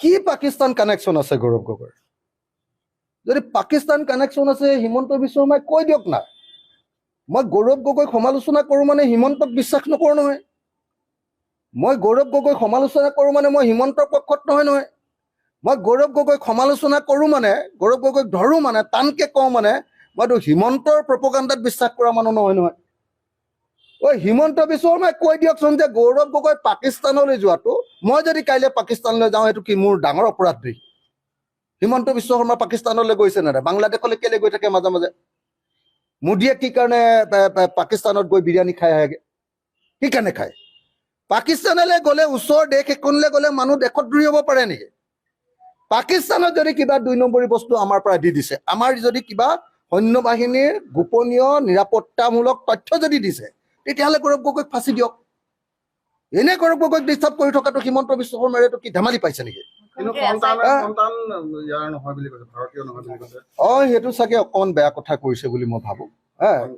কি পাকিস্তান কানেকশ্যন আছে গৌৰৱ গগৈৰ? যদি পাকিস্তান কানেকশ্যন আছে হিমন্ত বিশ্ব শৰ্মাই কৈ দিয়ক না। মই গৌৰৱ গগৈক সমালোচনা কৰোঁ মানে হিমন্তক বিশ্বাস নকৰোঁ নহয়। মই গৌৰৱ গগৈক সমালোচনা কৰোঁ মানে মই হিমন্তৰ পক্ষত নহয়। মই গৌৰৱ গগৈক সমালোচনা কৰোঁ মানে গৌৰৱ গগৈক ধৰোঁ মানে টানকৈ কওঁ মানে মইতো হিমন্তৰ প্ৰপগাণ্ডাত বিশ্বাস কৰা মানুহ নহয়। হিমন্ত বিশ্ব শৰ্মাই কৈ দিয়কচোন যে গৌৰৱ গগৈ পাকিস্তানলৈ যোৱাটো, মই যদি কাইলৈ পাকিস্তানলৈ যাওঁ সেইটো কি মোৰ ডাঙৰ অপৰাধ দেই? হিমন্ত বিশ্ব শৰ্মা পাকিস্তানলৈ গৈছে নে নাই? বাংলাদেশলৈ কেলৈ গৈ থাকে মাজে মাজে? মোদীয়ে কি কাৰণে পাকিস্তানত গৈ বিৰিয়ানী খাই আহেগৈ? কি কাৰণে খায়? পাকিস্তানলৈ গ'লে ওচৰৰ দেশ এখনলৈ গ'লে মানুহ দেশদ্ৰোহী হ'ব পাৰে নেকি? পাকিস্তানত যদি কিবা 2 নম্বৰী বস্তু আমাৰ পৰা দি দিছে, আমাৰ যদি কিবা সৈন্য বাহিনীৰ গোপনীয় নিৰাপত্তামূলক তথ্য যদি দিছে, তেতিয়াহ'লে গৌৰৱ গগৈক ফাঁচি দিয়ক। এনে গৌৰৱ গগৈক ডিষ্টাৰ্ব কৰি থকাটো হিমন্ত বিশ্ব শৰ্মাৰে কি ধেমালি পাইছে নেকি? সেইটো চাগে অকণমান বেয়া কথা কৰিছে বুলি মই ভাবোঁ।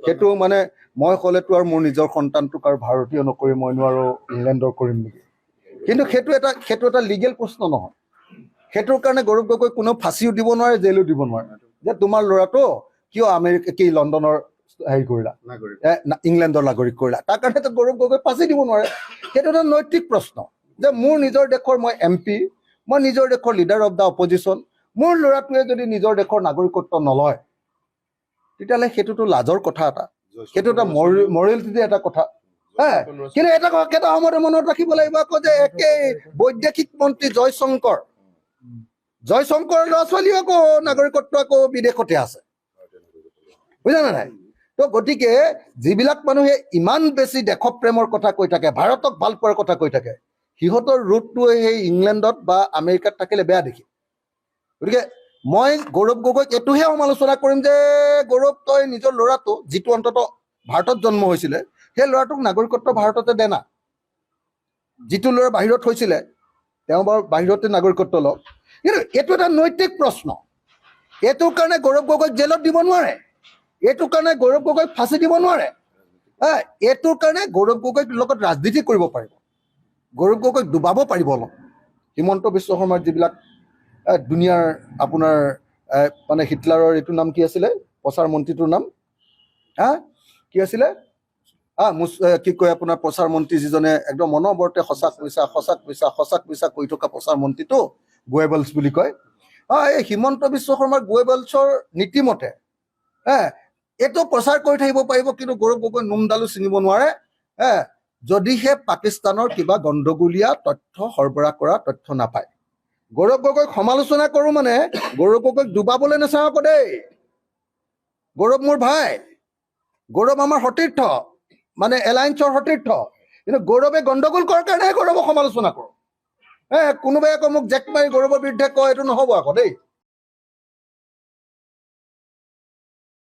সেইটো মানে মই ক'লেতো আৰু মোৰ নিজৰ সন্তানটোক আৰু ভাৰতীয় নকৰি মইনো আৰু ইংলেণ্ডৰ কৰিম নেকি? কিন্তু সেইটো এটা লিগেল প্ৰশ্ন নহয়। সেইটোৰ কাৰণে গৌৰৱ গগৈ কোনেও ফাঁচিও দিব নোৱাৰে, জেলো দিব নোৱাৰে যে তোমাৰ ল'ৰাটো কিয় কি লণ্ডনৰ হেৰি কৰিলা, ইংলেণ্ডৰ নাগৰিক কৰিলা। তাৰ কাৰণেতো গৌৰৱ গগৈ ফাঁচি দিব নোৱাৰে। সেইটো এটা নৈতিক প্ৰশ্ন যে মোৰ নিজৰ দেশৰ মই MP, মই নিজৰ দেশৰ লিডাৰ অফ দ্য অপজিশ্যন, মোৰ ল'ৰাটোৱে যদি নিজৰ দেশৰ নাগৰিকত্ব নলয় তেতিয়াহ'লে সেইটোতো লাজৰ কথা এটা, সেইটো এটা মৰেলিটি এটা কথা। কিন্তু এটা সময়তে মনত ৰাখিব লাগিব আকৌ যে একেই বৈদেশিক মন্ত্ৰী জয়শংকৰৰ ল'ৰা ছোৱালীও আকৌ নাগৰিকত্ব আকৌ বিদেশতে আছে, বুজিছানে নাই? তো গতিকে যিবিলাক মানুহে ইমান বেছি দেশপ্ৰেমৰ কথা কৈ থাকে, ভাৰতক ভাল পোৱাৰ কথা কৈ থাকে, সিহঁতৰ ৰুটটো সেই ইংলেণ্ডত বা আমেৰিকাত থাকিলে বেয়া দেখি। গতিকে মই গৌৰৱ গগৈক এইটোহে সমালোচনা কৰিম যে গৌৰৱ, তই নিজৰ ল'ৰাটো যিটো অন্ততঃ ভাৰতত জন্ম হৈছিলে সেই ল'ৰাটোক নাগৰিকত্ব ভাৰততে দে না। যিটো ল'ৰা বাহিৰত হৈছিলে তেওঁ বাৰু বাহিৰতে নাগৰিকত্ব লওক। কিন্তু এইটো এটা নৈতিক প্ৰশ্ন। এইটোৰ কাৰণে গৌৰৱ গগৈক জেলত দিব নোৱাৰে, এইটোৰ কাৰণে গৌৰৱ গগৈক ফাঁচি দিব নোৱাৰে। এইটোৰ কাৰণে গৌৰৱ গগৈক লগত ৰাজনীতি কৰিব পাৰিব, গৌৰৱ গগৈক ডুবাব পাৰিব অলপ। হিমন্ত বিশ্ব শৰ্মাৰ যিবিলাক দুনিয়াৰ আপোনাৰ মানে হিটলাৰৰ এইটো নাম কি আছিলে, প্ৰচাৰ মন্ত্ৰীটোৰ নাম কি আছিলে? কি কয় আপোনাৰ প্ৰচাৰ মন্ত্ৰী যিজনে একদম অনবৰতে সঁচাক মিছা কৈ থকা প্ৰচাৰ মন্ত্ৰীটো গোৱেবলছ বুলি কয়। এই হিমন্ত বিশ্ব শৰ্মাৰ গোৱেবলছৰ নীতিমতে এইটো প্ৰচাৰ কৰি থাকিব পাৰিব, কিন্তু গৌৰৱ গগৈ নোমডালো ছিঙিব নোৱাৰে যদিহে পাকিস্তানৰ কিবা গণ্ডগোলীয়া তথ্য সৰবৰাহ কৰা তথ্য নাপায়। গৌৰৱ গগৈক সমালোচনা কৰোঁ মানে গৌৰৱ গগৈক ডুবাবলৈ নাচাওঁ আকৌ দেই। গৌৰৱ মোৰ ভাই, গৌৰৱ আমাৰ সতীৰ্থ, মানে এলায়েন্সৰ সতীৰ্থ। কিন্তু গৌৰৱে গণ্ডগোল কৰাৰ কাৰণেহে গৌৰৱক সমালোচনা কৰোঁ। কোনোবাই আকৌ মোক জেক মাৰি গৌৰৱৰ বিৰুদ্ধে কয়, এইটো নহ'ব আকৌ দেই।